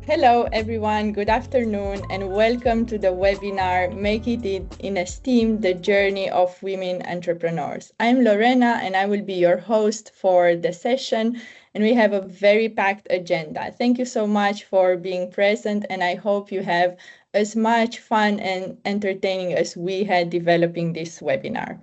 Hello everyone, good afternoon and welcome to the webinar Make It in ESTEAM, the journey of women entrepreneurs. I'm Lorena and I will be your host for the session, and we have a very packed agenda. Thank you so much for being present, and I hope you have as much fun and entertaining as we had developing this webinar.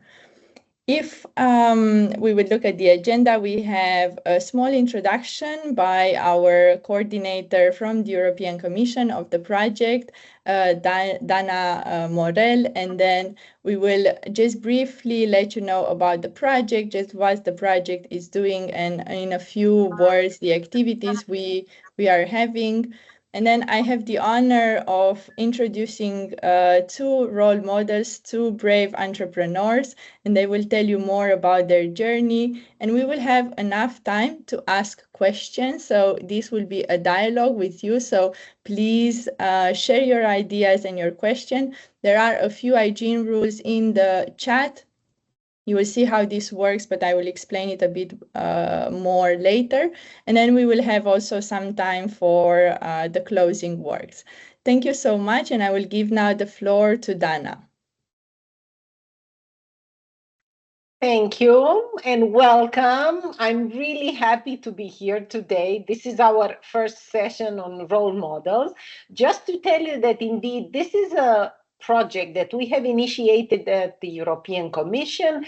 If we would look at the agenda, we have a small introduction by our coordinator from the European Commission of the project, Dana Morel, and then we will just briefly let you know about the project, just what the project is doing, and in a few words, the activities we are having. And then I have the honor of introducing two role models, two brave entrepreneurs, and they will tell you more about their journey. And we will have enough time to ask questions. So this will be a dialogue with you. So please share your ideas and your question. There are a few hygiene rules in the chat. You will see how this works, but I will explain it a bit more later. And then we will have also some time for the closing words. Thank you so much, and I will give now the floor to Dana. Thank you and welcome. I'm really happy to be here today. This is our first session on role models. Just to tell you that indeed this is a project that we have initiated at the European Commission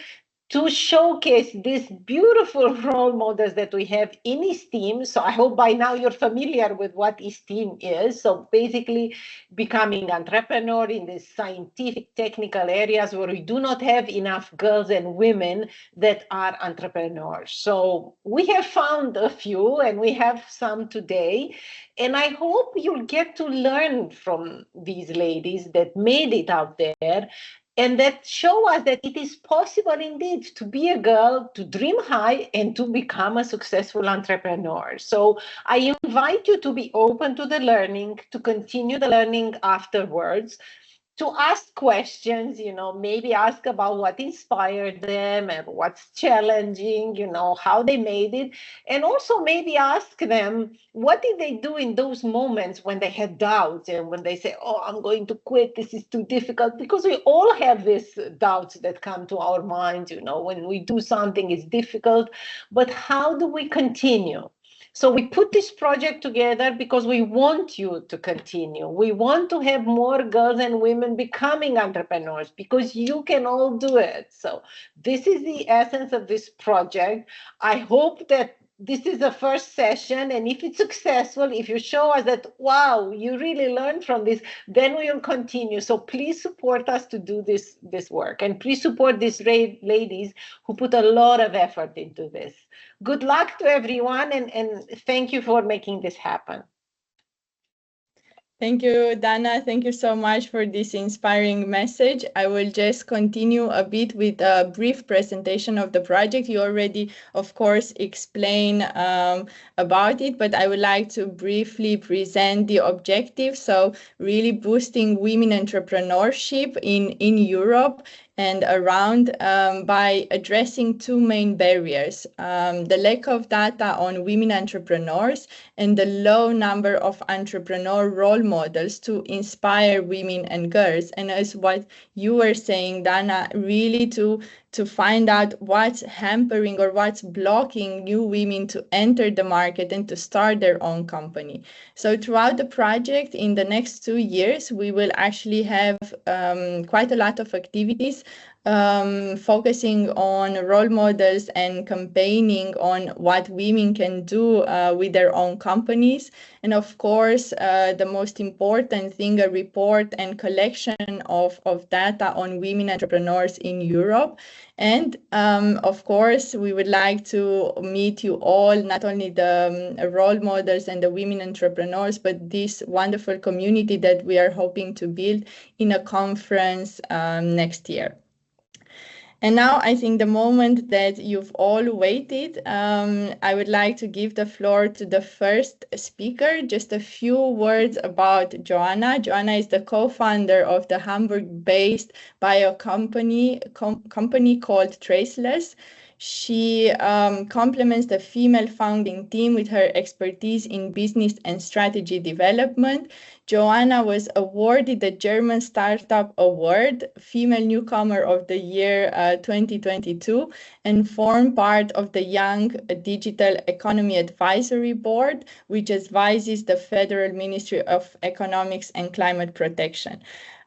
to showcase these beautiful role models that we have in ESTEAM. So I hope by now you're familiar with what ESTEAM is. So basically becoming entrepreneur in the scientific, technical areas where we do not have enough girls and women that are entrepreneurs. So we have found a few and we have some today. And I hope you'll get to learn from these ladies that made it out there, and that show us that it is possible indeed to be a girl, to dream high, and to become a successful entrepreneur. So I invite you to be open to the learning, to continue the learning afterwards, to ask questions, maybe ask about what inspired them and what's challenging, how they made it. And also maybe ask them, what did they do in those moments when they had doubts and when they say, oh, I'm going to quit, this is too difficult? Because we all have these doubts that come to our minds, when we do something, it's difficult. But how do we continue? So we put this project together because we want you to continue. We want to have more girls and women becoming entrepreneurs because you can all do it. So this is the essence of this project. I hope that this is the first session, and if it's successful, if you show us that, wow, you really learned from this, then we will continue. So please support us to do this work, and please support these ladies who put a lot of effort into this. Good luck to everyone, and thank you for making this happen. Thank you, Dana. Thank you so much for this inspiring message. I will just continue a bit with a brief presentation of the project. You already, of course, explain about it, but I would like to briefly present the objective. So really boosting women entrepreneurship in Europe and around by addressing two main barriers, the lack of data on women entrepreneurs and the low number of entrepreneur role models to inspire women and girls. And as what you were saying, Dana, really to find out what's hampering or what's blocking new women to enter the market and to start their own company. So throughout the project, in the next 2 years, we will actually have quite a lot of activities focusing on role models and campaigning on what women can do with their own companies. And of course, the most important thing, a report and collection of data on women entrepreneurs in Europe. And of course, we would like to meet you all, not only the role models and the women entrepreneurs, but this wonderful community that we are hoping to build in a conference next year. And now I think the moment that you've all waited, I would like to give the floor to the first speaker. Just a few words about Joanna. Joanna is the co-founder of the Hamburg-based bio company called Traceless. She complements the female founding team with her expertise in business and strategy development. Joanna was awarded the German Startup Award, Female Newcomer of the Year 2022, and formed part of the Young Digital Economy Advisory Board, which advises the Federal Ministry of Economics and Climate Protection.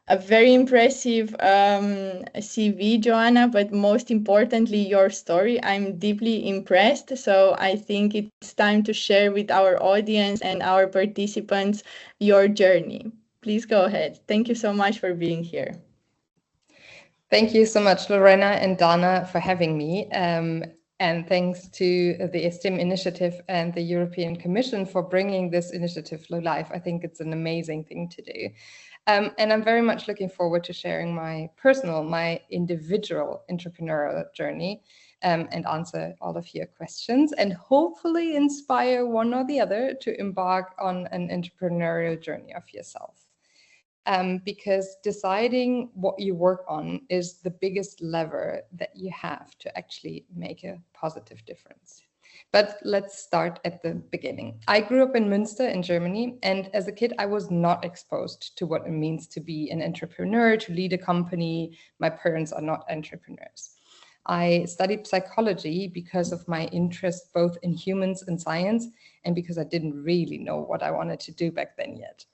A very impressive CV, Joanna, but most importantly, your story. I'm deeply impressed. So I think it's time to share with our audience and our participants your journey. Please go ahead. Thank you so much for being here. Thank you so much, Lorena and Dana, for having me. And thanks to the ESTEAM initiative and the European Commission for bringing this initiative to life. I think it's an amazing thing to do. And I'm very much looking forward to sharing my personal, my individual entrepreneurial journey and answer all of your questions and hopefully inspire one or the other to embark on an entrepreneurial journey of yourself. Because deciding what you work on is the biggest lever that you have to actually make a positive difference. But let's start at the beginning. I grew up in Münster in Germany, and as a kid, I was not exposed to what it means to be an entrepreneur, to lead a company. My parents are not entrepreneurs. I studied psychology because of my interest both in humans and science, and because I didn't really know what I wanted to do back then yet.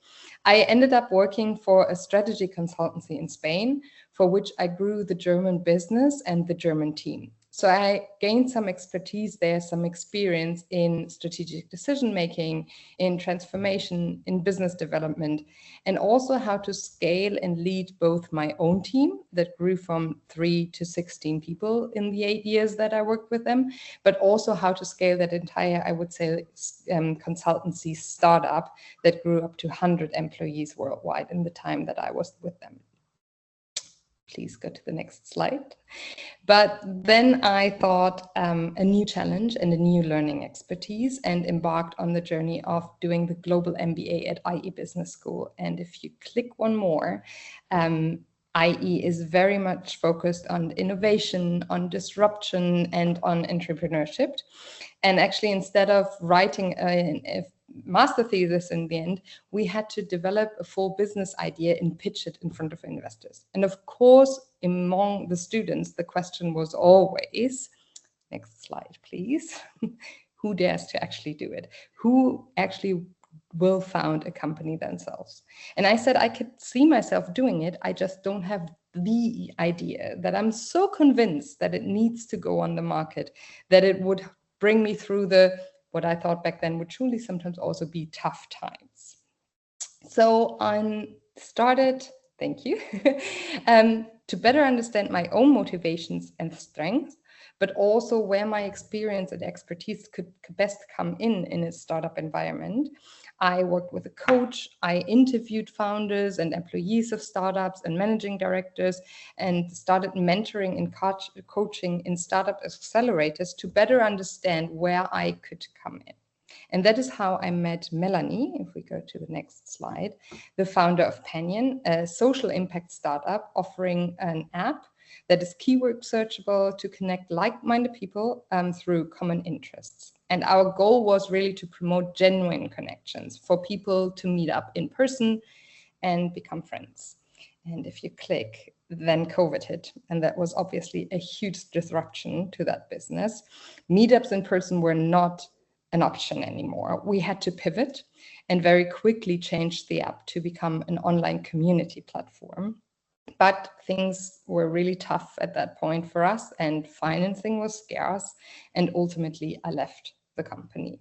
I ended up working for a strategy consultancy in Spain, for which I grew the German business and the German team. So I gained some expertise there, some experience in strategic decision-making, in transformation, in business development, and also how to scale and lead both my own team that grew from 3 to 16 people in the 8 years that I worked with them, but also how to scale that entire, I would say, consultancy startup that grew up to 100 employees worldwide in the time that I was with them. Please go to the next slide. But then I thought a new challenge and a new learning expertise and embarked on the journey of doing the global MBA at IE Business School. And if you click one more, IE is very much focused on innovation, on disruption, and on entrepreneurship. And actually, instead of writing a master thesis in the end, we had to develop a full business idea and pitch it in front of investors. And of course, among the students, the question was always, next slide, please, who dares to actually do it? Who actually will found a company themselves? And I said, I could see myself doing it. I just don't have the idea that I'm so convinced that it needs to go on the market, that it would bring me through the what I thought back then would truly sometimes also be tough times. So I started, thank you, to better understand my own motivations and strengths, but also where my experience and expertise could best come in a startup environment. I worked with a coach, I interviewed founders and employees of startups and managing directors, and started mentoring and coaching in startup accelerators to better understand where I could come in. And that is how I met Melanie, if we go to the next slide, the founder of Panion, a social impact startup offering an app that is keyword searchable to connect like-minded people through common interests. And our goal was really to promote genuine connections for people to meet up in person and become friends. And if you click, then COVID hit. And that was obviously a huge disruption to that business. Meetups in person were not an option anymore. We had to pivot and very quickly change the app to become an online community platform. But things were really tough at that point for us, and financing was scarce. And ultimately, I left the company.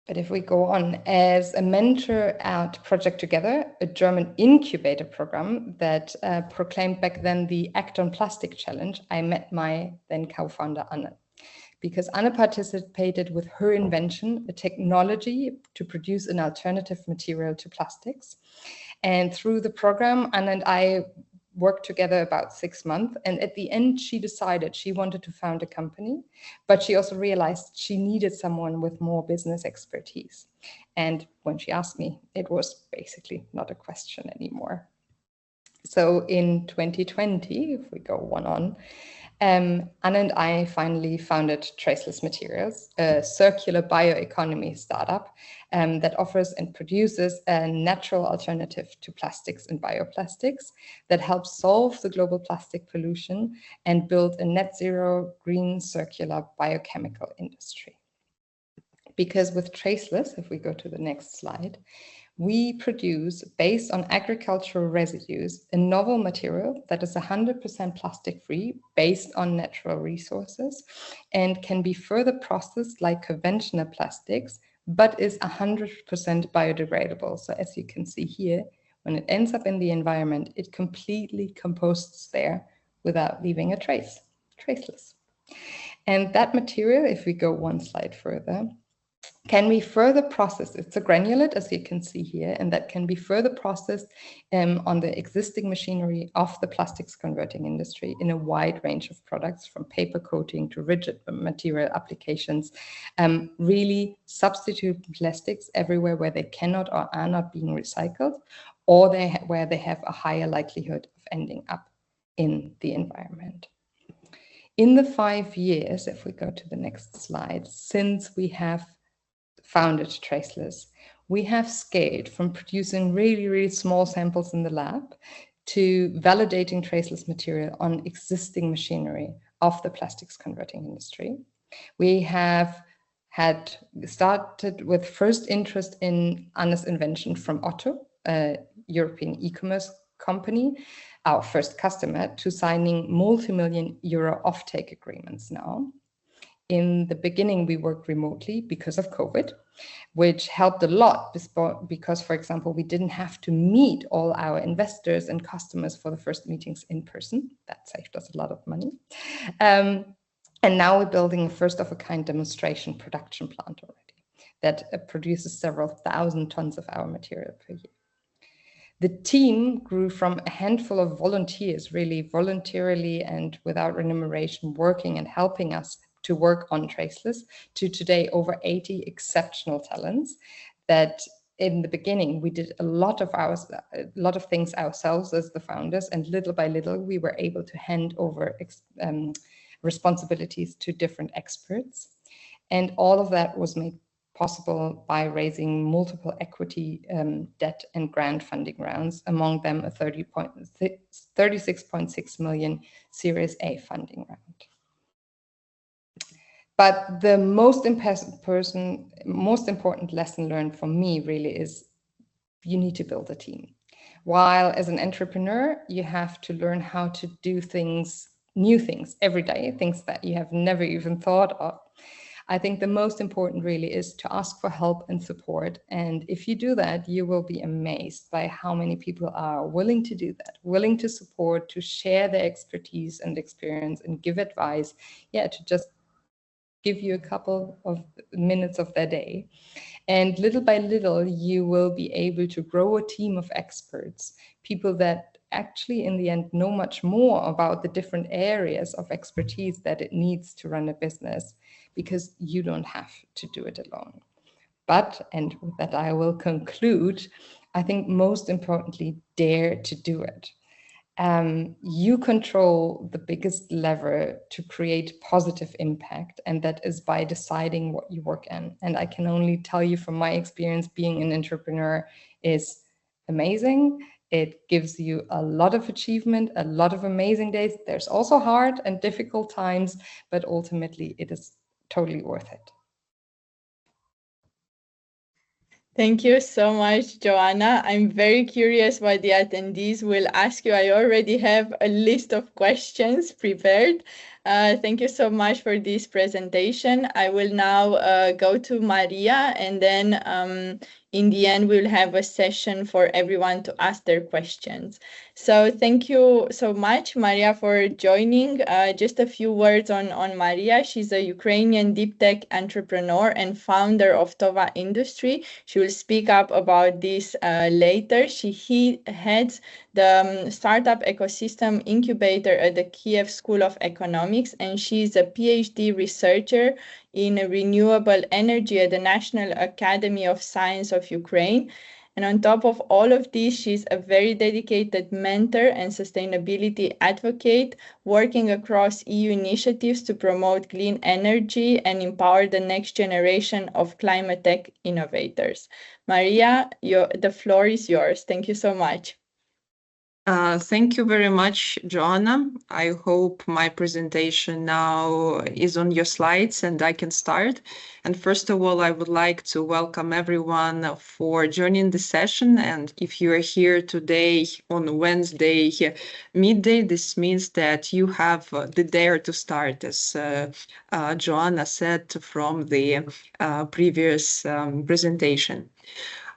But if we go on, as a mentor at Project Together, a German incubator program that proclaimed back then the Act on Plastic Challenge, I met my then co-founder, Anne. Because Anne participated with her invention, a technology to produce an alternative material to plastics. And through the program, Anne and I worked together about 6 months. And at the end, she decided she wanted to found a company, but she also realized she needed someone with more business expertise. And when she asked me, it was basically not a question anymore. So in 2020, if we go one on, Anna and I finally founded Traceless Materials, a circular bioeconomy startup that offers and produces a natural alternative to plastics and bioplastics that helps solve the global plastic pollution and build a net zero green circular biochemical industry. Because with Traceless, if we go to the next slide, we produce, based on agricultural residues, a novel material that is 100% plastic-free, based on natural resources, and can be further processed like conventional plastics, but is 100% biodegradable. So as you can see here, when it ends up in the environment, it completely composts there without leaving a trace, traceless. And that material, if we go one slide further, can be further processed. It's a granulate, as you can see here, and that can be further processed on the existing machinery of the plastics converting industry in a wide range of products, from paper coating to rigid material applications, really substitute plastics everywhere where they cannot or are not being recycled, or where they have a higher likelihood of ending up in the environment. In the 5 years, if we go to the next slide, since we have founded Traceless, we have scaled from producing really, really small samples in the lab to validating Traceless material on existing machinery of the plastics converting industry. We have had started with first interest in Anna's invention from Otto, a European e-commerce company, our first customer, to signing multi-million euro offtake agreements now. In the beginning, we worked remotely because of COVID, which helped a lot because, for example, we didn't have to meet all our investors and customers for the first meetings in person. That saved us a lot of money. And now we're building a first-of-a-kind demonstration production plant already that produces several thousand tons of our material per year. The team grew from a handful of volunteers, really voluntarily and without remuneration, working and helping us to work on Traceless, to today over 80 exceptional talents that in the beginning we did a lot of things ourselves as the founders, and little by little we were able to hand over responsibilities to different experts. And all of that was made possible by raising multiple equity, debt and grant funding rounds, among them a 36.6 million Series A funding round. But the most important lesson learned for me really is you need to build a team. While as an entrepreneur, you have to learn how to do things, new things every day, things that you have never even thought of. I think the most important really is to ask for help and support. And if you do that, you will be amazed by how many people are willing to do that, willing to support, to share their expertise and experience and give advice, to just give you a couple of minutes of their day. And little by little, you will be able to grow a team of experts, people that actually in the end know much more about the different areas of expertise that it needs to run a business, because you don't have to do it alone. But, and with that I will conclude, I think most importantly, dare to do it. You control the biggest lever to create positive impact, and that is by deciding what you work in. And I can only tell you from my experience, being an entrepreneur is amazing. It gives you a lot of achievement, a lot of amazing days. There's also hard and difficult times, but ultimately it is totally worth it. Thank you so much, Joanna. I'm very curious what the attendees will ask you. I already have a list of questions prepared. Thank you so much for this presentation. I will now go to Maria, and then in the end, we'll have a session for everyone to ask their questions. So thank you so much, Maria, for joining. Just a few words on Maria. She's a Ukrainian deep tech entrepreneur and founder of Tova Industry. She will speak up about this later. She heads the startup ecosystem incubator at the Kiev School of Economics, and she's a PhD researcher in renewable energy at the National Academy of Science of Ukraine. And on top of all of this, she's a very dedicated mentor and sustainability advocate, working across EU initiatives to promote clean energy and empower the next generation of climate tech innovators. Maria, the floor is yours. Thank you so much. Thank you very much, Joanna. I hope my presentation now is on your slides and I can start. And first of all, I would like to welcome everyone for joining the session. And if you are here today on Wednesday midday, this means that you have the dare to start, as Joanna said from the previous presentation.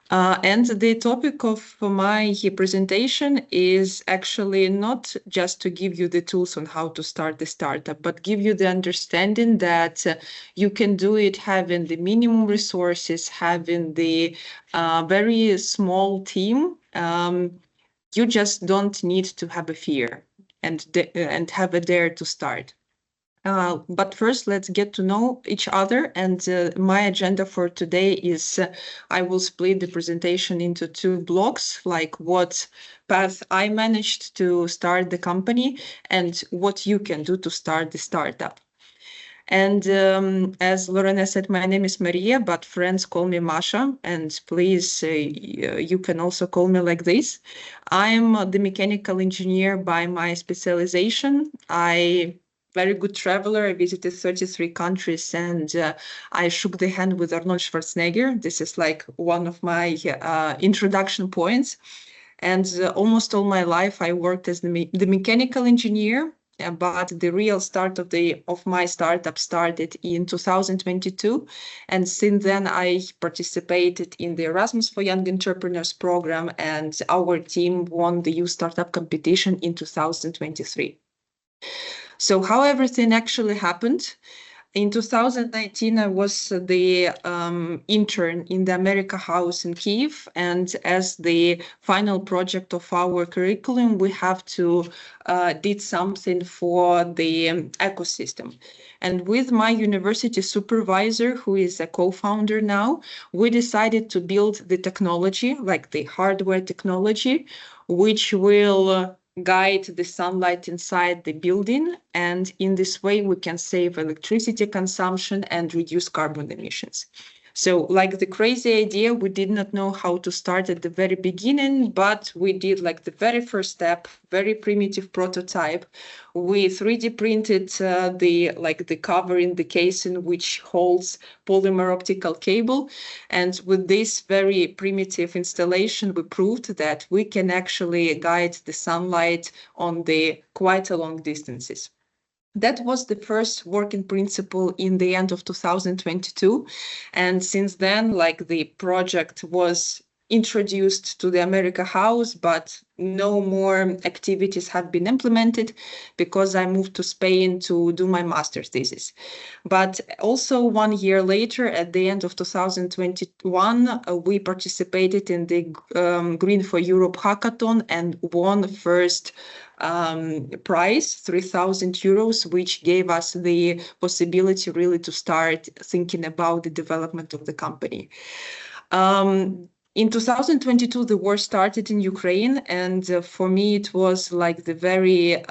And the topic of my presentation is actually not just to give you the tools on how to start the startup, but give you the understanding that you can do it having the minimum resources, having the very small team. You just don't need to have a fear and have a dare to start. But first, let's get to know each other. And my agenda for today is I will split the presentation into two blocks, like what path I managed to start the company and what you can do to start the startup. And as Lorena said, my name is Maria, but friends call me Masha. And please, you can also call me like this. I'm the mechanical engineer by my specialization. Very good traveler. I visited 33 countries and I shook the hand with Arnold Schwarzenegger. This is like one of my introduction points. And almost all my life, I worked as the mechanical engineer. But the real start of my startup started in 2022. And since then, I participated in the Erasmus for Young Entrepreneurs program, and our team won the youth startup competition in 2023. So how everything actually happened. In 2019, I was the intern in the America House in Kyiv, and as the final project of our curriculum, we have to did something for the ecosystem. And with my university supervisor, who is a co-founder now, we decided to build the technology, like the hardware technology, which will guide the sunlight inside the building, and in this way we can save electricity consumption and reduce carbon emissions. So like the crazy idea, we did not know how to start at the very beginning, but we did like the very first step, very primitive prototype. We 3D printed the covering, the casing which holds polymer optical cable. And with this very primitive installation, we proved that we can actually guide the sunlight on the quite a long distances. That was the first working principle in the end of 2022. And since then, like the project was introduced to the America House, but no more activities have been implemented because I moved to Spain to do my master's thesis. But also 1 year later, at the end of 2021, we participated in the Green for Europe hackathon and won the first prize, 3,000 euros, which gave us the possibility really to start thinking about the development of the company. In 2022, the war started in Ukraine, and for me, it was like the very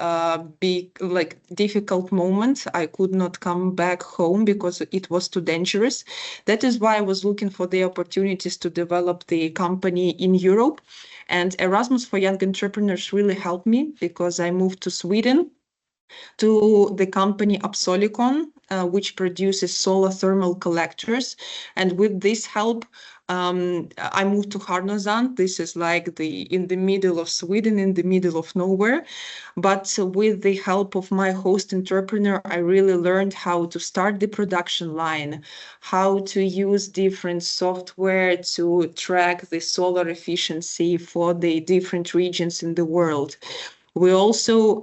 big, like difficult moment. I could not come back home because it was too dangerous. That is why I was looking for the opportunities to develop the company in Europe. And Erasmus for Young Entrepreneurs really helped me because I moved to Sweden to the company Absolicon, which produces solar thermal collectors. And with this help, I moved to Harnosand. This is like in the middle of Sweden, in the middle of nowhere. But with the help of my host entrepreneur, I really learned how to start the production line, how to use different software to track the solar efficiency for the different regions in the world. We also,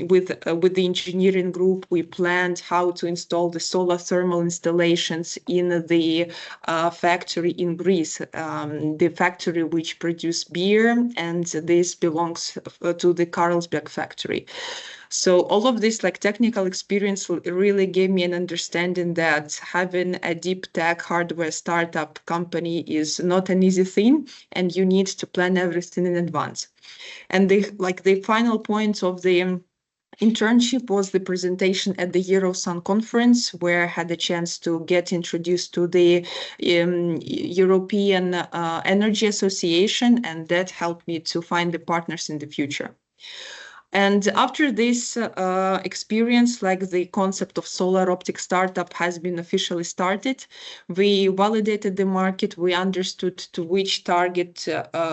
with the engineering group, we planned how to install the solar thermal installations in the factory in Greece, the factory which produces beer, and this belongs to the Carlsberg factory. So all of this like technical experience really gave me an understanding that having a deep tech hardware startup company is not an easy thing, and you need to plan everything in advance. And the final point of the internship was the presentation at the Eurosun conference, where I had a chance to get introduced to the European Energy Association, and that helped me to find the partners in the future. And after this experience, like the concept of solar optic startup has been officially started, we validated the market, we understood to which target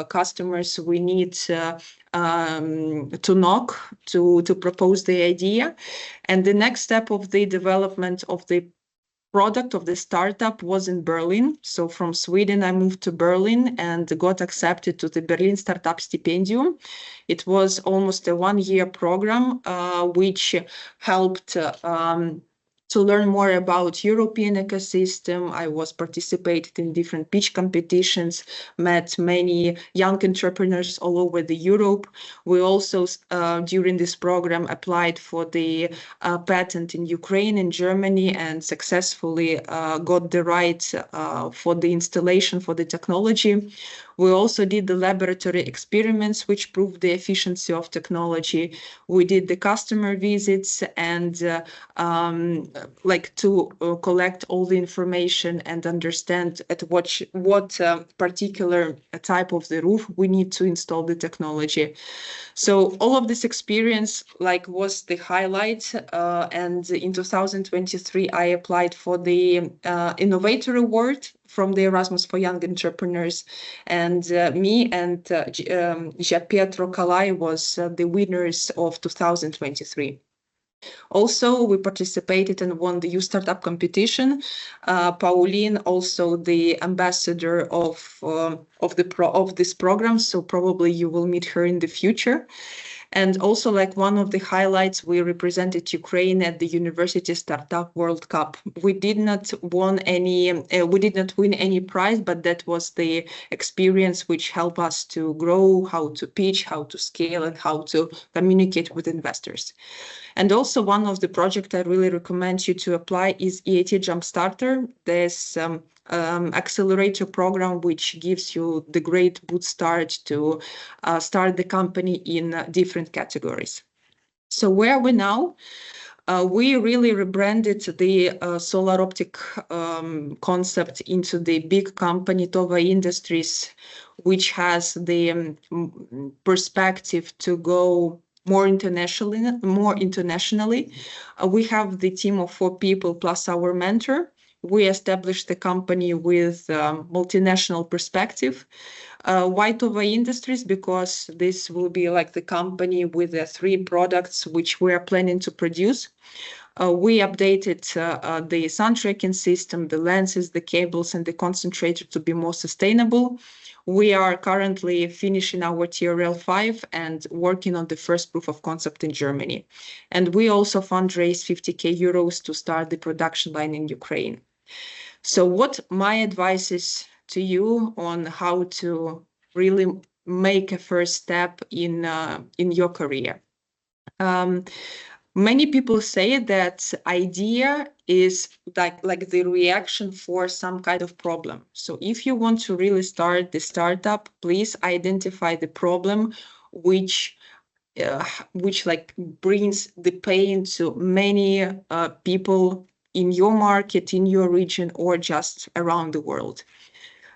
customers we need to knock to propose the idea. And the next step of the development of the product of the startup was in Berlin. So from Sweden, I moved to Berlin and got accepted to the Berlin Startup Stipendium. It was almost a 1-year program, which helped to learn more about European ecosystem. I was participated in different pitch competitions, met many young entrepreneurs all over the Europe. We also, during this program, applied for the patent in Ukraine and Germany, and successfully got the right for the installation for the technology. We also did the laboratory experiments, which proved the efficiency of technology. We did the customer visits and to collect all the information and understand at what particular type of the roof we need to install the technology. So all of this experience was the highlight. And in 2023, I applied for the Innovator Award from the Erasmus for Young Entrepreneurs, and me and Pietro Calai was the winners of 2023. Also, we participated and won the Youth Startup competition. Pauline, also the ambassador of this program, so probably you will meet her in the future. And also, one of the highlights, we represented Ukraine at the University Startup World Cup. We did not win any prize, but that was the experience which helped us to grow, how to pitch, how to scale, and how to communicate with investors. And also, one of the projects I really recommend you to apply is EIT Jumpstarter. There's accelerator program which gives you the great boot start to start the company in different categories. So where are we now? We really rebranded the solar optic concept into the big company Tova Industries, which has the perspective to go more internationally. We have the team of 4 people plus our mentor. We established the company with multinational perspective. Why Tova Industries? Because this will be the company with the 3 products which we are planning to produce. We updated the sun tracking system, the lenses, the cables, and the concentrator to be more sustainable. We are currently finishing our TRL 5 and working on the first proof of concept in Germany. And we also fundraised 50,000 euros to start the production line in Ukraine. So what my advice is to you on how to really make a first step in your career. Many people say that idea is like the reaction for some kind of problem. So if you want to really start the startup, please identify the problem which brings the pain to many people in your market, in your region, or just around the world.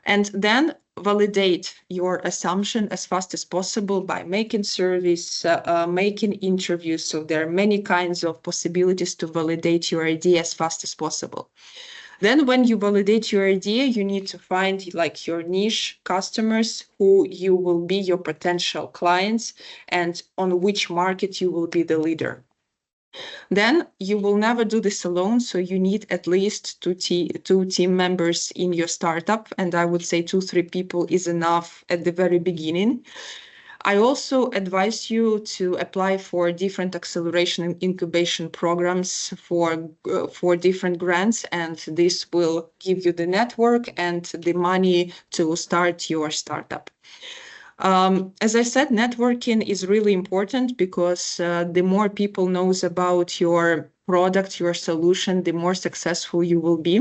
And then validate your assumption as fast as possible by making surveys, making interviews. So there are many kinds of possibilities to validate your idea as fast as possible. Then when you validate your idea, you need to find your niche customers who you will be your potential clients and on which market you will be the leader. Then you will never do this alone, so you need at least two team members in your startup, and I would say 2-3 people is enough at the very beginning. I also advise you to apply for different acceleration and incubation programs for different grants, and this will give you the network and the money to start your startup. As I said, networking is really important because the more people knows about your product, your solution, the more successful you will be.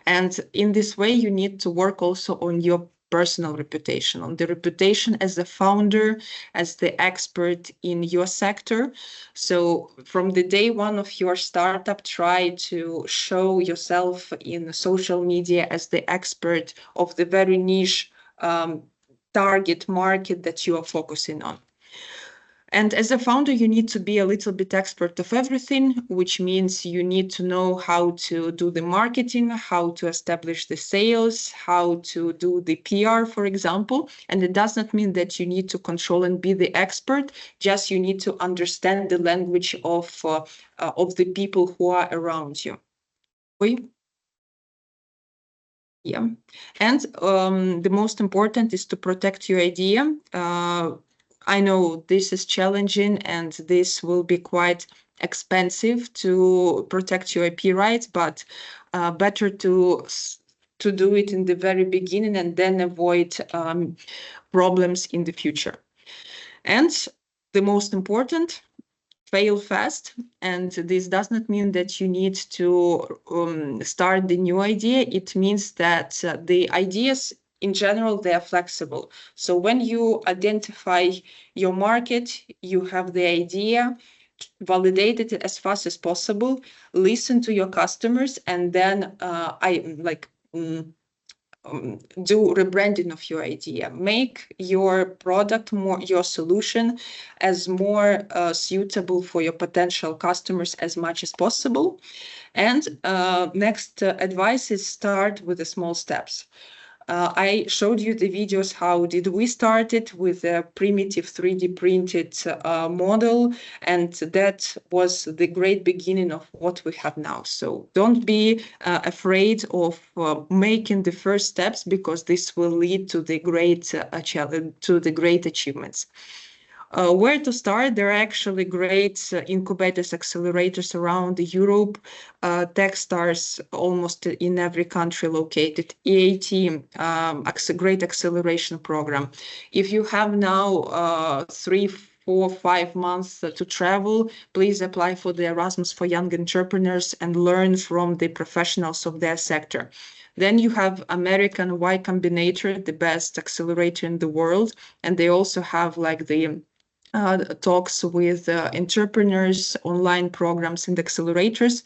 And in this way, you need to work also on your personal reputation, on the reputation as a founder, as the expert in your sector. So from the day one of your startup, try to show yourself in social media as the expert of the very niche target market that you are focusing on. And as a founder, you need to be a little bit expert of everything, which means you need to know how to do the marketing, how to establish the sales, how to do the PR, for example. And it does not mean that you need to control and be the expert, just you need to understand the language of the people who are around you. Yeah, and the most important is to protect your idea. I know this is challenging and this will be quite expensive to protect your IP rights, but better to do it in the very beginning and then avoid problems in the future. And the most important, fail fast. And this does not mean that you need to start the new idea. It means that the ideas in general, they are flexible. So when you identify your market, you have the idea, validate it as fast as possible, listen to your customers, and then do rebranding of your idea. Make your product more, your solution as more suitable for your potential customers as much as possible. And next advice is start with the small steps. I showed you the videos, how did we start it with a primitive 3D printed model, and that was the great beginning of what we have now. So don't be afraid of making the first steps, because this will lead to the great achievements. Where to start? There are actually great incubators, accelerators around Europe, Techstars almost in every country located, EAT, great acceleration program. If you have now 3, 4, 5 months to travel, please apply for the Erasmus for Young Entrepreneurs and learn from the professionals of their sector. Then you have American Y Combinator, the best accelerator in the world, and they also have like the talks with entrepreneurs, online programs and accelerators.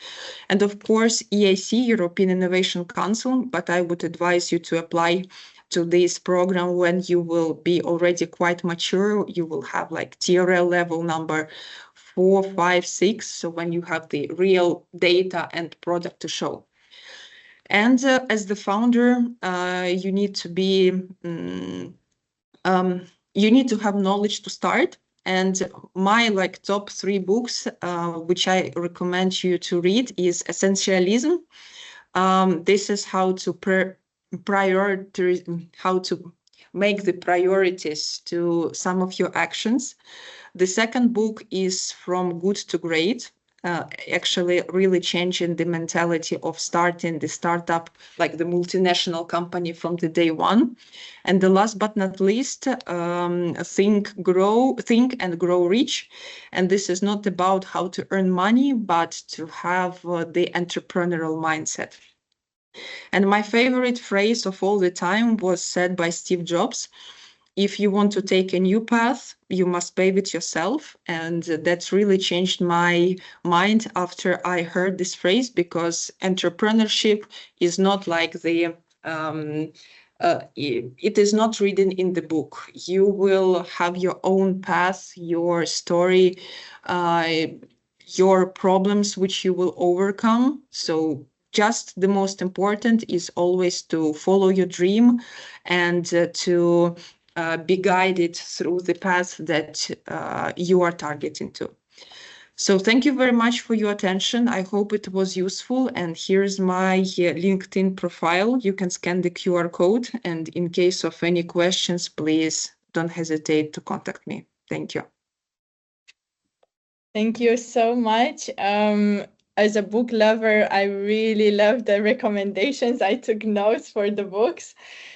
And of course, EIC, European Innovation Council, but I would advise you to apply to this program when you will be already quite mature. You will have like TRL level number 4, 5, 6. So when you have the real data and product to show. And as the founder, you need to be, you need to have knowledge to start. And my top 3 books, which I recommend you to read, is Essentialism. This is how to prioritize, how to make the priorities to some of your actions. The second book is From Good to Great. Actually really changing the mentality of starting the startup, like the multinational company, from the day one. And the last but not least, Think and Grow Rich. And this is not about how to earn money, but to have the entrepreneurial mindset. And my favorite phrase of all the time was said by Steve Jobs: if you want to take a new path, you must pave it yourself. And that's really changed my mind after I heard this phrase, because entrepreneurship is not like the it is not written in the book. You will have your own path, your story, your problems which you will overcome. So just the most important is always to follow your dream and to be guided through the path that you are targeting to. So thank you very much for your attention. I hope it was useful. And here's my LinkedIn profile. You can scan the QR code. And in case of any questions, please don't hesitate to contact me. Thank you. Thank you so much. as a book lover, I really love the recommendations. I took notes for the books.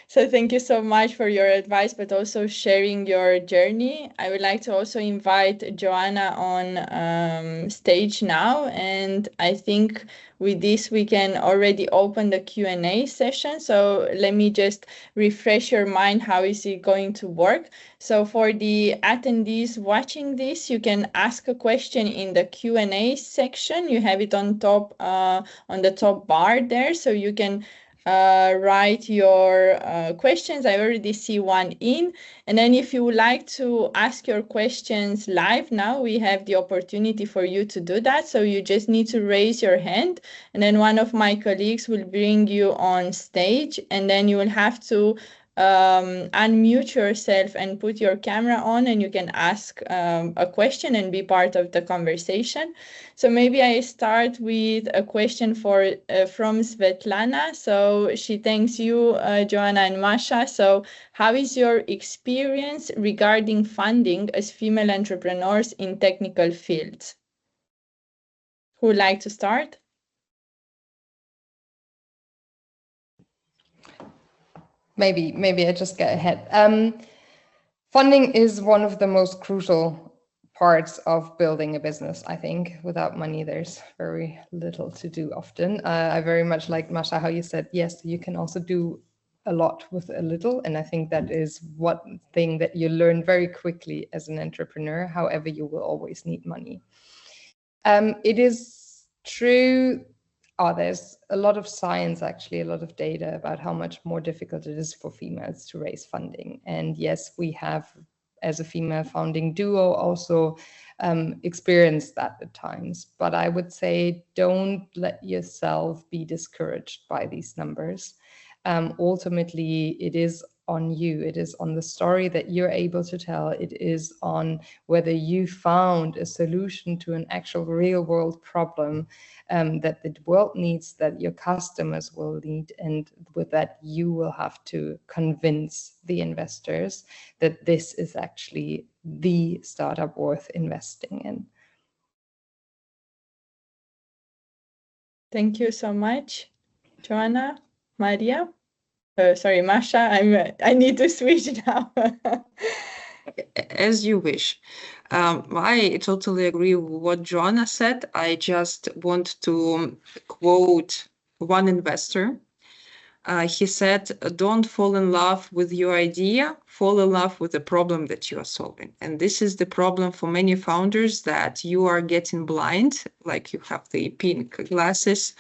So thank you so much for your advice, but also sharing your journey. I would like to also invite Joanna on stage now. And I think with this, we can already open the Q&A session. So let me just refresh your mind. How is it going to work? So for the attendees watching this, you can ask a question in the Q&A section. You have it on top, on the top bar there. So you can write your questions. I already see one in. And then if you would like to ask your questions live now, we have the opportunity for you to do that. So you just need to raise your hand, and then one of my colleagues will bring you on stage, and then you will have to unmute yourself and put your camera on, and you can ask a question and be part of the conversation. So maybe I start with a question from Svetlana. So she thanks you, Joanna and Masha. So how is your experience regarding funding as female entrepreneurs in technical fields? Who would like to start? Maybe I just get ahead. Funding is one of the most crucial parts of building a business. I think without money, there's very little to do often. I very much like, Masha, how you said, yes, you can also do a lot with a little. And I think that is one thing that you learn very quickly as an entrepreneur. However, you will always need money. It is true. There's a lot of science, actually, a lot of data about how much more difficult it is for females to raise funding. And yes, we have, as a female founding duo, also experienced that at times. But I would say don't let yourself be discouraged by these numbers. Ultimately, it is on you. It is on the story that you're able to tell. It is on whether you found a solution to an actual real world problem that the world needs, that your customers will need, and with that you will have to convince the investors that this is actually the startup worth investing in. Thank you so much, Joanna. Maria? Sorry, Masha, I need to switch now. As you wish. I totally agree with what Joanna said. I just want to quote one investor. He said, don't fall in love with your idea, fall in love with the problem that you are solving. And this is the problem for many founders, that you are getting blind, like you have the pink glasses.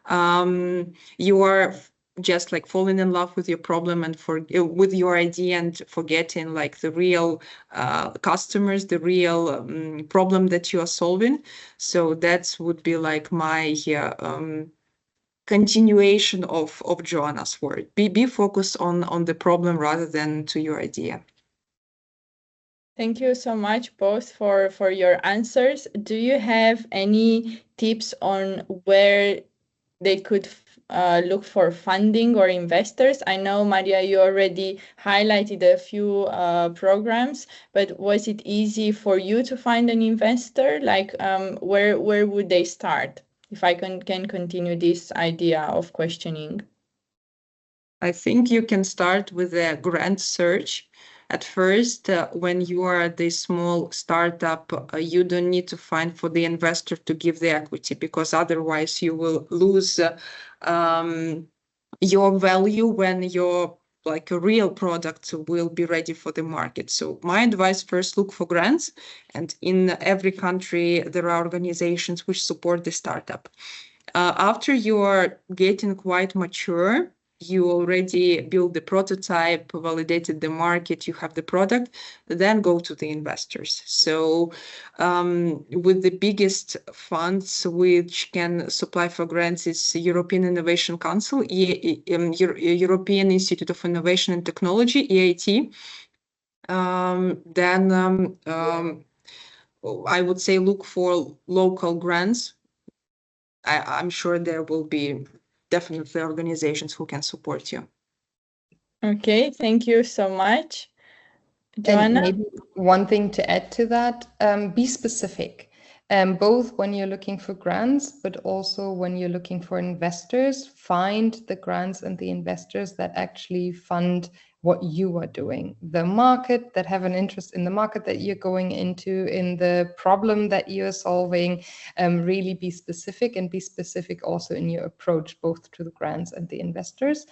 You are just like falling in love with your problem and with your idea, and forgetting like the real customers, the real problem that you are solving. So that would be like my continuation of Joanna's word. Be focused on the problem rather than to your idea. Thank you so much both for your answers. Do you have any tips on where they could look for funding or investors? I know, Maria, you already highlighted a few programs, but was it easy for you to find an investor? Like, where would they start? If I can continue this idea of questioning. I think you can start with a grant search. At first, when you are the small startup, you don't need to find for the investor to give the equity, because otherwise you will lose your value when your like a real product will be ready for the market. So my advice, first look for grants, and in every country there are organizations which support the startup. After you are getting quite mature, you already build the prototype, validated the market, you have the product, then go to the investors. So with the biggest funds which can supply for grants is European Innovation Council, European Institute of Innovation and Technology, EIT. Then I would say look for local grants. I'm sure there will be definitely organizations who can support you. Okay, thank you so much. Joanna? And maybe one thing to add to that, be specific. both when you're looking for grants, but also when you're looking for investors. Find the grants and the investors that actually fund what you are doing, the market, that have an interest in the market that you're going into, in the problem that you're solving. Really be specific, and be specific also in your approach, both to the grants and the investors,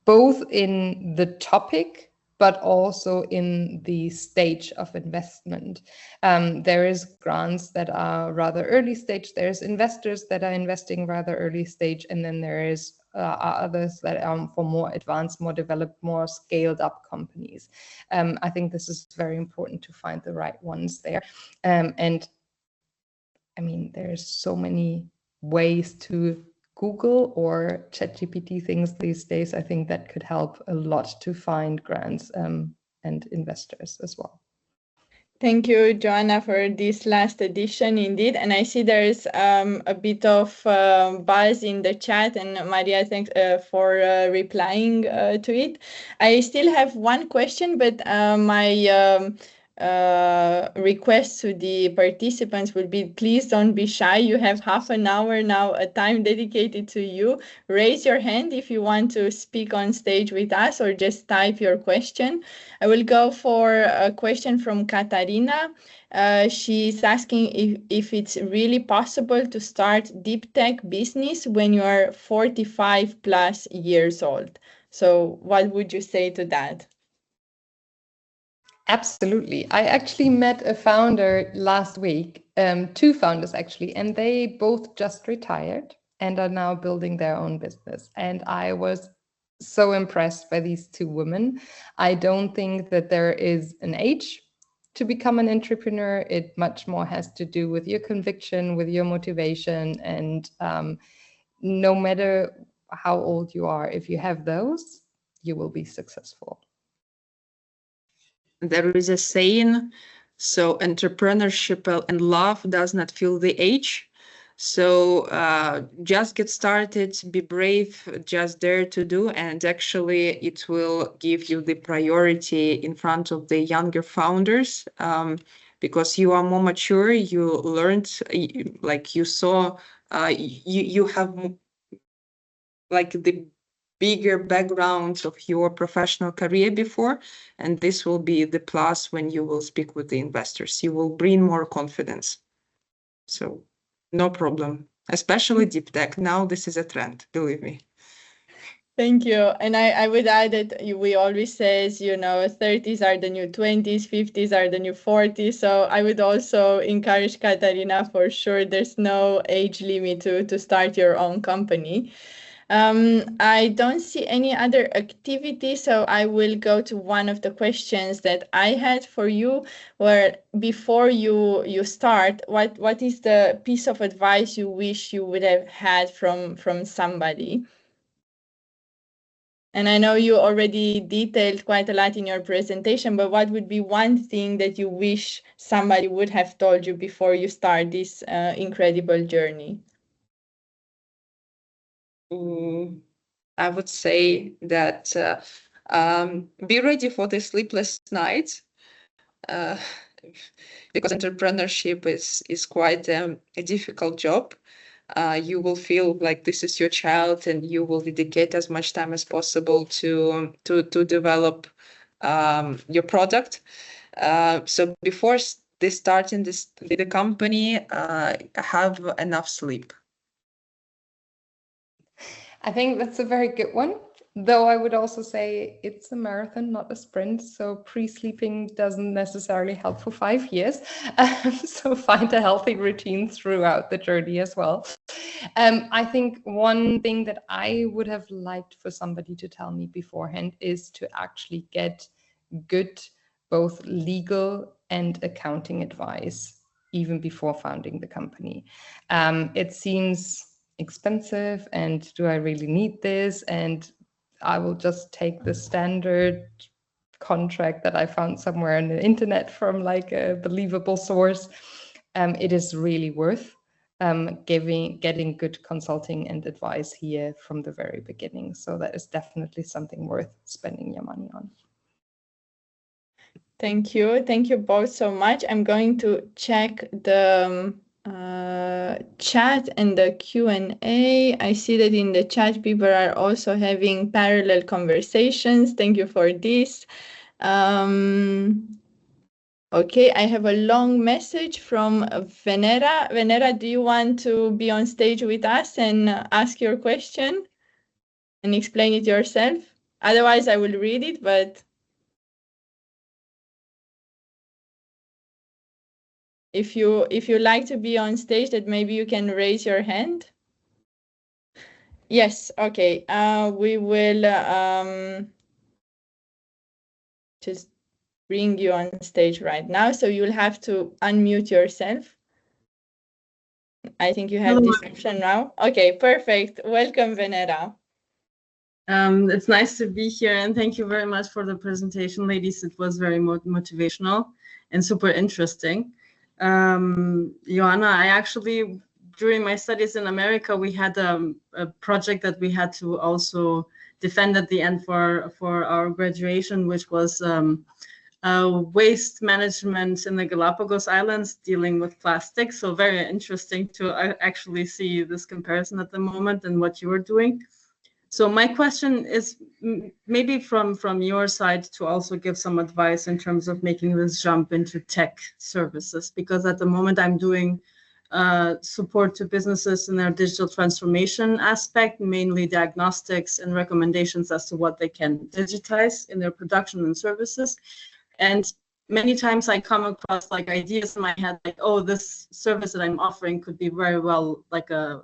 both in the topic but also in the stage of investment. There is grants that are rather early stage, there's investors that are investing rather early stage, and then there is others that are for more advanced, more developed, more scaled up companies. I think this is very important to find the right ones there. And I mean, there's so many ways to Google or ChatGPT things these days. I think that could help a lot to find grants and investors as well. Thank you, Joanna, for this last edition, indeed. And I see there's a bit of buzz in the chat, and Maria, thanks for replying to it. I still have one question, but my request to the participants would be, please don't be shy. You have half an hour now, a time dedicated to you. Raise your hand if you want to speak on stage with us, or just type your question. I will go for a question from Katarina. She's asking if it's really possible to start deep tech business when you are 45 plus years old. So what would you say to that? Absolutely. I actually met a founder last week, two founders actually, and they both just retired and are now building their own business. And I was so impressed by these two women. I don't think that there is an age to become an entrepreneur. It much more has to do with your conviction, with your motivation, and no matter how old you are, if you have those, you will be successful. There is a saying, so entrepreneurship and love does not feel the age. So just get started, be brave, just dare to do, and actually it will give you the priority in front of the younger founders, because you are more mature, you learned, like you saw, you have like the bigger background of your professional career before, and this will be the plus when you will speak with the investors. You will bring more confidence. So no problem, especially deep tech. Now this is a trend, believe me. Thank you. And I would add that we always says, 30s are the new 20s, 50s are the new 40s. So I would also encourage Katarina, for sure, there's no age limit to start your own company. I don't see any other activity, so I will go to one of the questions that I had for you, where before you start, what is the piece of advice you wish you would have had from somebody? And I know you already detailed quite a lot in your presentation, but what would be one thing that you wish somebody would have told you before you start this incredible journey? I would say that be ready for the sleepless nights, because entrepreneurship is quite a difficult job. You will feel like this is your child, and you will dedicate as much time as possible to develop your product. So before starting the company, have enough sleep. I think that's a very good one. Though I would also say it's a marathon, not a sprint. So pre-sleeping doesn't necessarily help for 5 years. So find a healthy routine throughout the journey as well. I think one thing that I would have liked for somebody to tell me beforehand is to actually get good both legal and accounting advice even before founding the company. It seems expensive, and do I really need this? And I will just take the standard contract that I found somewhere on the internet from like a believable source. It is really worth getting good consulting and advice here from the very beginning. So that is definitely something worth spending your money on. Thank you. Thank you both so much. I'm going to check the chat and the Q&A. I see that in the chat people are also having parallel conversations. Thank you for this. Okay, I have a long message from Venera. Venera, do you want to be on stage with us and ask your question and explain it yourself? Otherwise, I will read it, but if you like to be on stage, that maybe you can raise your hand. Yes, okay. We will just bring you on stage right now. So you'll have to unmute yourself. I think you have this option now. Okay, perfect. Welcome, Venera. It's nice to be here, and thank you very much for the presentation, ladies. It was very motivational and super interesting. Joanna, I actually, during my studies in America, we had a project that we had to also defend at the end for our graduation, which was waste management in the Galapagos Islands dealing with plastic. So very interesting to actually see this comparison at the moment and what you are doing. So my question is maybe from your side to also give some advice in terms of making this jump into tech services, because at the moment I'm doing support to businesses in their digital transformation aspect, mainly diagnostics and recommendations as to what they can digitize in their production and services. And many times I come across like ideas in my head, like, oh, this service that I'm offering could be very well like an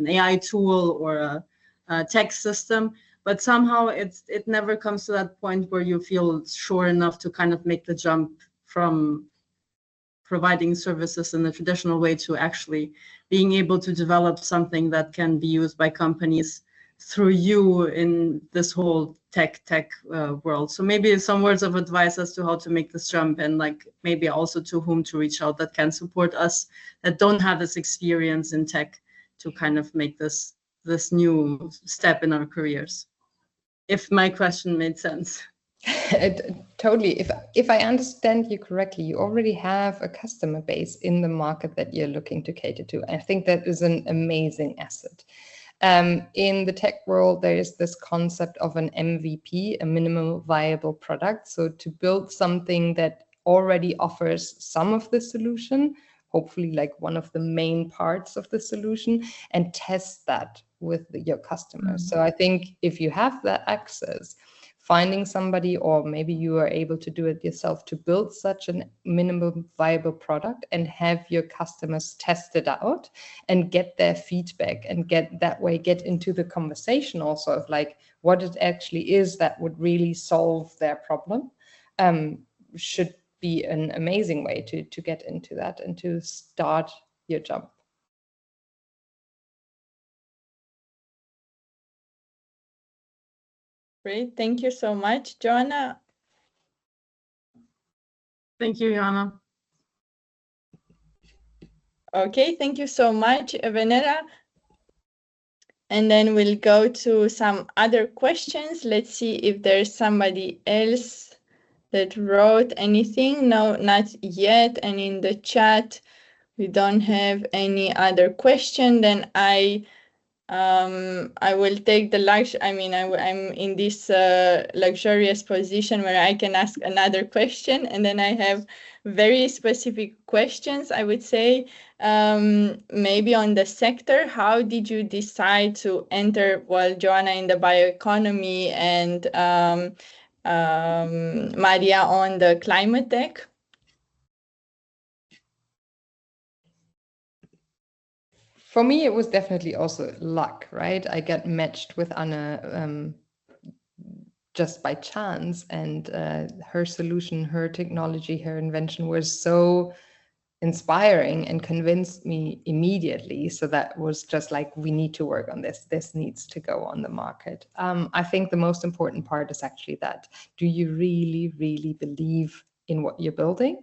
AI tool or a tech system, but somehow it never comes to that point where you feel sure enough to kind of make the jump from providing services in the traditional way to actually being able to develop something that can be used by companies through you in this whole tech world. So maybe some words of advice as to how to make this jump, and like maybe also to whom to reach out that can support us that don't have this experience in tech to kind of make this new step in our careers. If my question made sense. Totally. If I understand you correctly, you already have a customer base in the market that you're looking to cater to. I think that is an amazing asset. In the tech world, there is this concept of an MVP, a minimum viable product. So to build something that already offers some of the solution, hopefully like one of the main parts of the solution, and test that with your customers. So I think if you have that access, finding somebody, or maybe you are able to do it yourself, to build such a minimum viable product and have your customers test it out and get their feedback, and get into the conversation also of like what it actually is that would really solve their problem, should be an amazing way to get into that and to start your jump. Great, thank you so much, Joanna. Thank you, Joanna. Okay, thank you so much, Venera. And then we'll go to some other questions. Let's see if there's somebody else that wrote anything. No, not yet. And in the chat, we don't have any other question. Then I will take the luxury. I mean, I'm in this luxurious position where I can ask another question, and then I have very specific questions. I would say maybe on the sector. How did you decide to enter, well, Joanna in the bioeconomy and Maria on the climate tech? For me, it was definitely also luck, right? I got matched with Anna just by chance, and her solution, her technology, her invention was so inspiring and convinced me immediately. So that was just like, we need to work on this. This needs to go on the market. I think the most important part is actually that. Do you really, really believe in what you're building?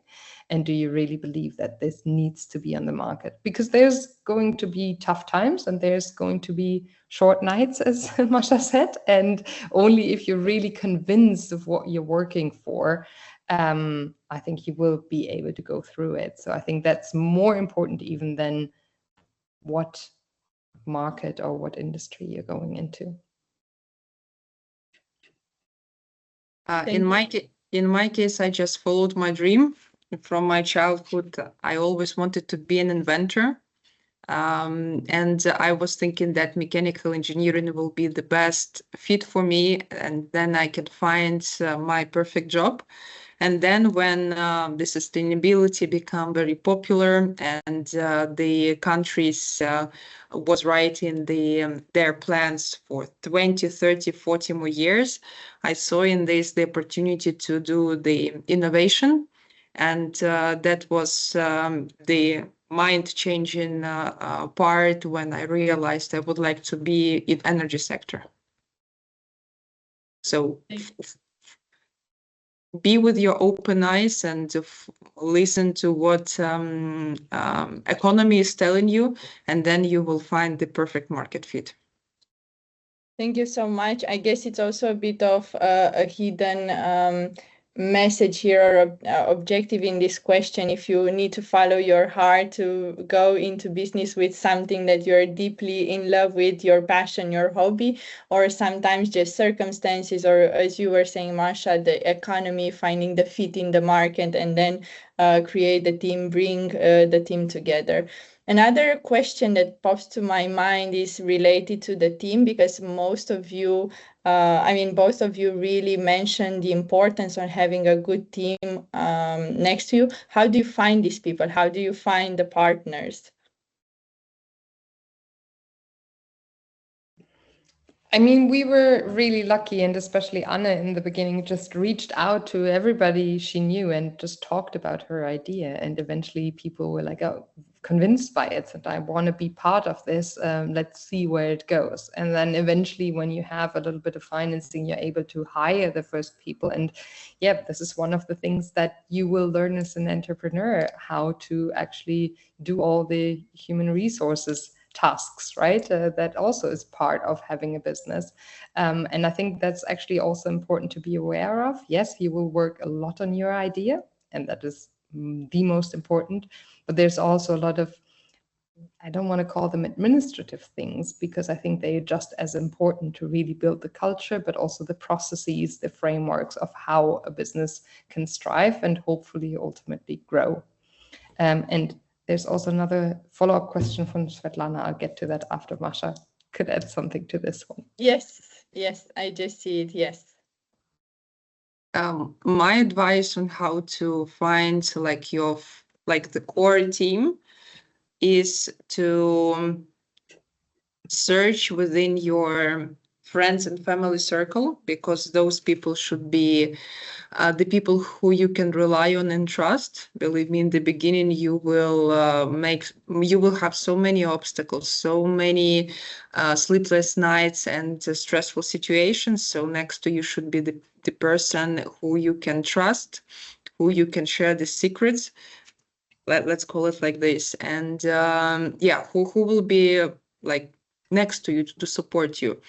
And do you really believe that this needs to be on the market? Because there's going to be tough times, and there's going to be short nights, as Masha said. And only if you're really convinced of what you're working for, I think you will be able to go through it. So I think that's more important even than what market or what industry you're going into. In my case, I just followed my dream from my childhood. I always wanted to be an inventor. And I was thinking that mechanical engineering will be the best fit for me, and then I can find my perfect job. And then when the sustainability became very popular and the countries was writing their plans for 20, 30, 40 more years, I saw in this the opportunity to do the innovation. And that was the mind-changing part when I realized I would like to be in energy sector. So be with your open eyes and listen to what economy is telling you, and then you will find the perfect market fit. Thank you so much. I guess it's also a bit of a hidden message here or objective in this question. If you need to follow your heart to go into business with something that you're deeply in love with, your passion, your hobby, or sometimes just circumstances, or as you were saying, Marsha, the economy, finding the fit in the market, and then create the team, bring the team together. Another question that pops to my mind is related to the team, because most of you, both of you really mentioned the importance of having a good team next to you. How do you find these people? How do you find the partners? I mean, we were really lucky, and especially Anna in the beginning just reached out to everybody she knew and just talked about her idea. And eventually people were like, oh, convinced by it, and I want to be part of this. Let's see where it goes. And then eventually when you have a little bit of financing, you're able to hire the first people. And yeah, this is one of the things that you will learn as an entrepreneur, how to actually do all the human resources tasks, right? That also is part of having a business. And I think that's actually also important to be aware of. Yes, you will work a lot on your idea, and that is the most important, but there's also a lot of, I don't want to call them administrative things, because I think they are just as important to really build the culture, but also the processes, the frameworks of how a business can strive and hopefully ultimately grow. And there's also another follow-up question from Svetlana. I'll get to that after Masha could add something to this one. Yes, I just see it, yes. My advice on how to find the core team is to search within your friends and family circle, because those people should be the people who you can rely on and trust. Believe me, in the beginning, you will have so many obstacles, so many sleepless nights and stressful situations. So next to you should be the person who you can trust, who you can share the secrets. Let's call it like this. And who will be like next to you to support you.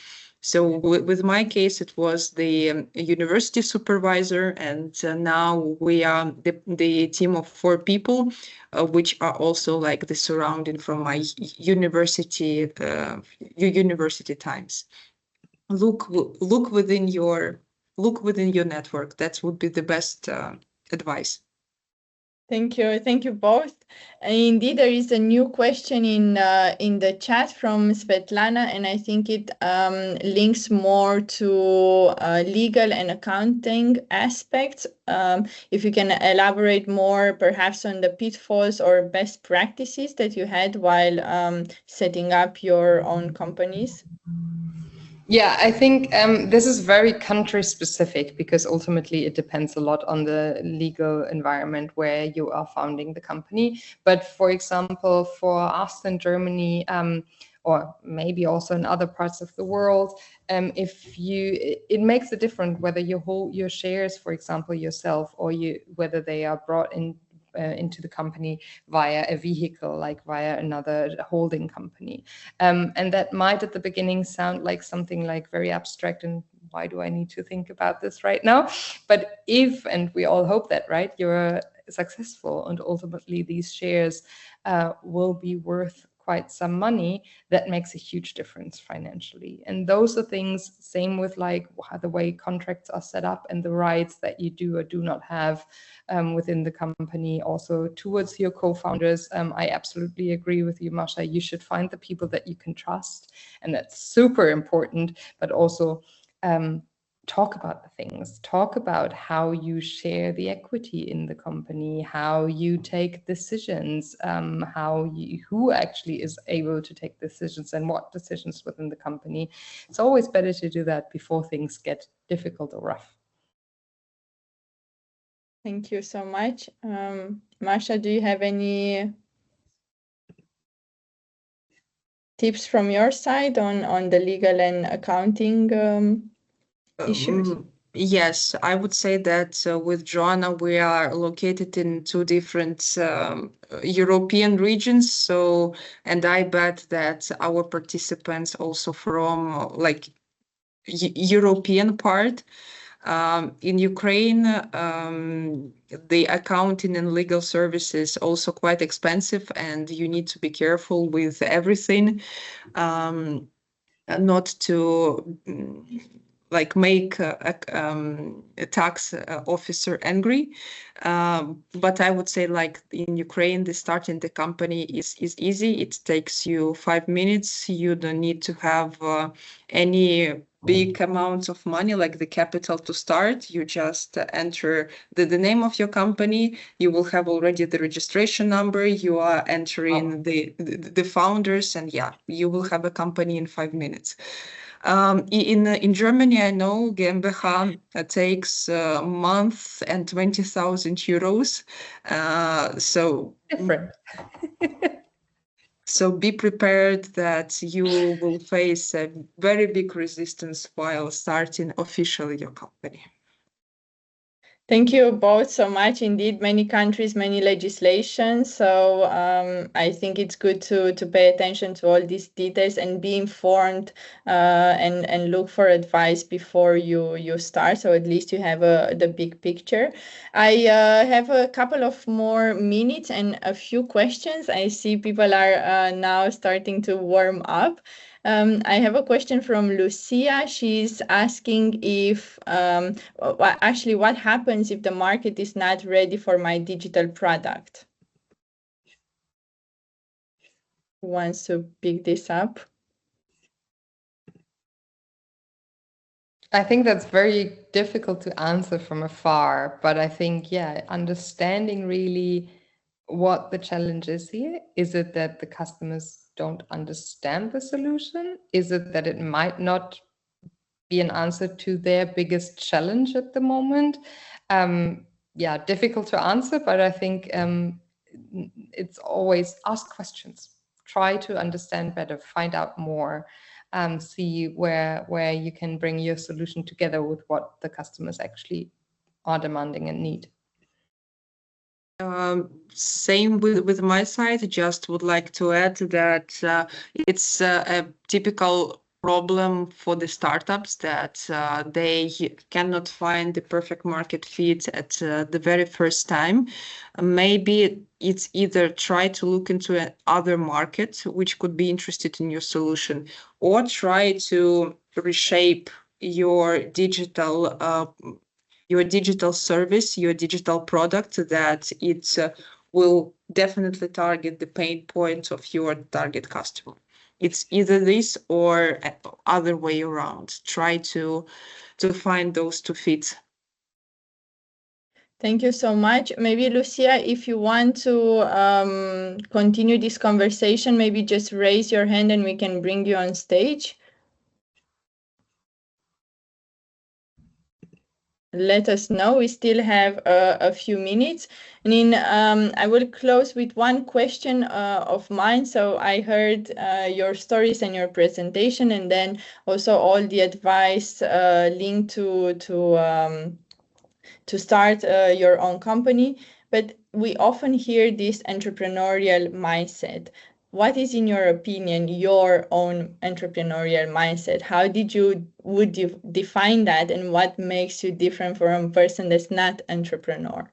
So with my case, it was the university supervisor, and now we are the team of 4 people, which are also like the surrounding from my university times. Look within your network. That would be the best advice. Thank you both. Indeed, there is a new question in the chat from Svetlana, and I think it links more to legal and accounting aspects. If you can elaborate more, perhaps on the pitfalls or best practices that you had while setting up your own companies. Yeah, I think this is very country specific, because ultimately it depends a lot on the legal environment where you are founding the company. But for example, for us in Germany, or maybe also in other parts of the world, it makes a difference whether you hold your shares, for example, yourself, or whether they are brought in into the company via a vehicle, like via another holding company. And that might at the beginning sound like something like very abstract and why do I need to think about this right now? But if, and we all hope that, right, you're successful and ultimately these shares will be worth quite some money, that makes a huge difference financially. And those are things, same with like the way contracts are set up and the rights that you do or do not have within the company. Also towards your co-founders, I absolutely agree with you, Masha. You should find the people that you can trust, and that's super important. But also talk about the things, talk about how you share the equity in the company, how you take decisions, who actually is able to take decisions and what decisions within the company. It's always better to do that before things get difficult or rough. Thank you so much. Masha, do you have any tips from your side on the legal and accounting issues? Yes, I would say that with Joanna, we are located in two different European regions. So, and I bet that our participants also from like European part. In Ukraine, the accounting and legal services also quite expensive, and you need to be careful with everything, not to like make a tax officer angry. But I would say like in Ukraine, the starting the company is easy. It takes you 5 minutes. You don't need to have any big amounts of money like the capital to start. You just enter the name of your company. You will have already the registration number. You are entering the founders, and yeah, you will have a company in 5 minutes. In Germany, I know GmbH takes a month and 20,000 euros. So different. So be prepared that you will face a very big resistance while starting officially your company. Thank you both so much. Indeed, many countries, many legislations. So I think it's good to pay attention to all these details and be informed and look for advice before you start. So at least you have the big picture. I have a couple of more minutes and a few questions. I see people are now starting to warm up. I have a question from Lucia. She's asking if, actually, what happens if the market is not ready for my digital product? Who wants to pick this up? I think that's very difficult to answer from afar, but I think, yeah, understanding really what the challenge is here. Is it that the customers don't understand the solution? Is it that it might not be an answer to their biggest challenge at the moment? Yeah, difficult to answer, but I think it's always ask questions. Try to understand better, find out more, see where you can bring your solution together with what the customers actually are demanding and need. Same with my side. Just would like to add that it's a typical problem for the startups that they cannot find the perfect market fit at the very first time. Maybe it's either try to look into other markets which could be interested in your solution, or try to reshape your digital service, your digital product, that it will definitely target the pain points of your target customer. It's either this or other way around. Try to find those two fit. Thank you so much. Maybe Lucia, if you want to continue this conversation, maybe just raise your hand and we can bring you on stage. Let us know. We still have a few minutes. And I will close with one question of mine. So I heard your stories and your presentation, and then also all the advice linked to start your own company. But we often hear this entrepreneurial mindset. what is, in your opinion, your own entrepreneurial mindset? How would you define that, and what makes you different from a person that's not entrepreneur?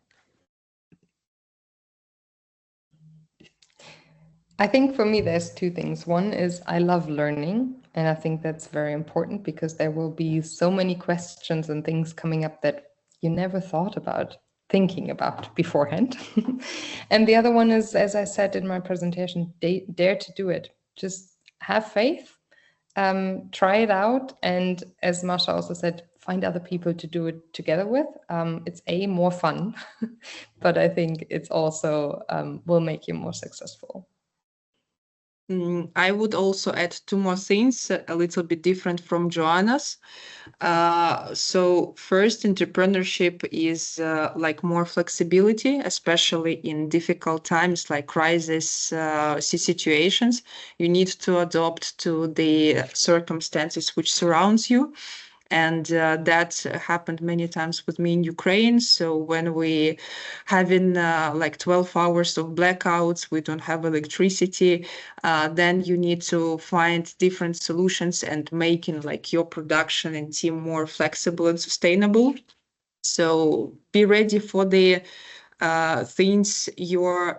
I think for me, there's two things. One is I love learning, and I think that's very important because there will be so many questions and things coming up that you never thought about thinking about beforehand. And the other one is, as I said in my presentation, dare to do it. Just have faith, try it out, and as Masha also said, find other people to do it together with. It's more fun, but I think it's also will make you more successful. I would also add two more things, a little bit different from Joanna's. So first, entrepreneurship is like more flexibility, especially in difficult times like crisis situations. You need to adapt to the circumstances which surrounds you. And that happened many times with me in Ukraine. So when we having like 12 hours of blackouts, we don't have electricity, then you need to find different solutions and making like your production and team more flexible and sustainable. So be ready for the things you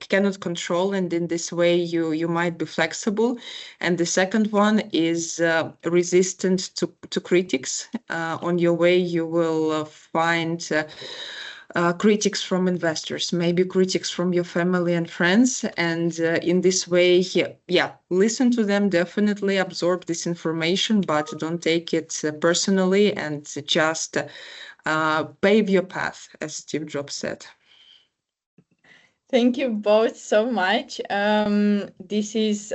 cannot control, and in this way you might be flexible. And the second one is resistant to critics. On your way you will find critics from investors, maybe critics from your family and friends, and in this way, listen to them, definitely absorb this information, but don't take it personally, and just pave your path, as Steve Jobs said. Thank you both so much. This is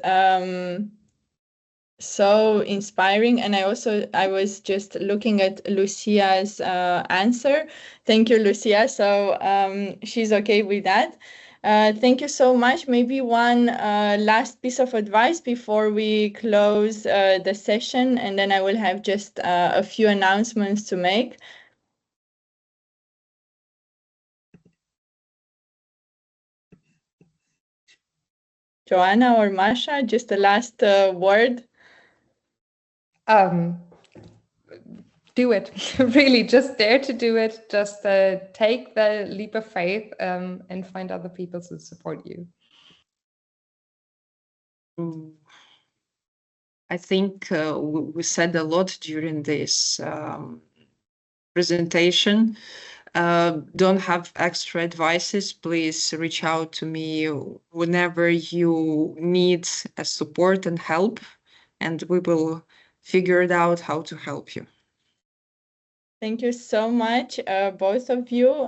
so inspiring, and I was just looking at Lucia's answer. Thank you, Lucia. So she's okay with that. Thank you so much. Maybe one last piece of advice before we close the session, and then I will have just a few announcements to make. Joanna or Masha, just a last word. Do it. Really, just dare to do it. Just take the leap of faith and find other people to support you. I think we said a lot during this presentation. Don't have extra advices, please reach out to me whenever you need support and help, and we will figure it out how to help you. Thank you so much, both of you.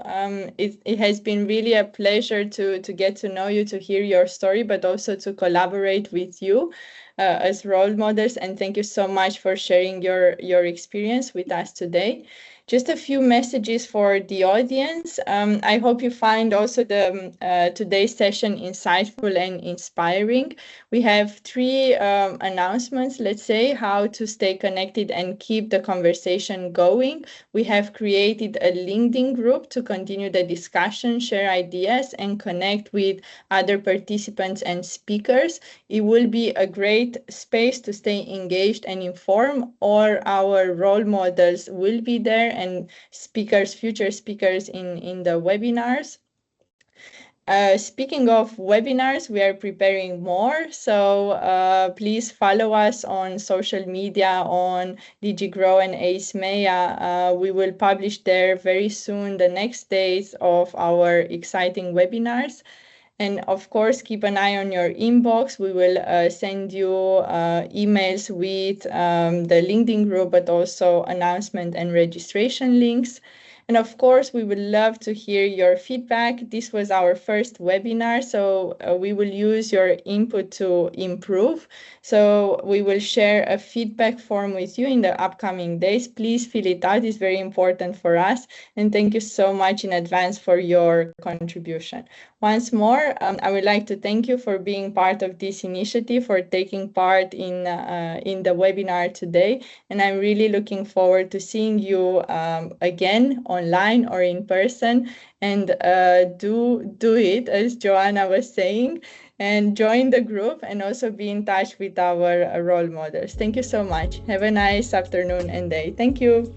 It has been really a pleasure to get to know you, to hear your story, but also to collaborate with you as role models. And thank you so much for sharing your experience with us today. Just a few messages for the audience. I hope you find also the today's session insightful and inspiring. We have three announcements, let's say, how to stay connected and keep the conversation going. We have created a LinkedIn group to continue the discussion, share ideas, and connect with other participants and speakers. It will be a great space to stay engaged and informed. All our role models will be there, and future speakers in the webinars. Speaking of webinars, we are preparing more. So please follow us on social media on DigiGrow and AceMeya. We will publish there very soon the next days of our exciting webinars. And of course, keep an eye on your inbox. We will send you emails with the LinkedIn group, but also announcement and registration links. And of course, we would love to hear your feedback. This was our first webinar, so we will use your input to improve. So we will share a feedback form with you in the upcoming days. Please fill it out. It's very important for us. And thank you so much in advance for your contribution. Once more, I would like to thank you for being part of this initiative, for taking part in the webinar today. And I'm really looking forward to seeing you again online or in person. And do it, as Joanna was saying. and join the group and also be in touch with our role models. Thank you so much. Have a nice afternoon and day. Thank you.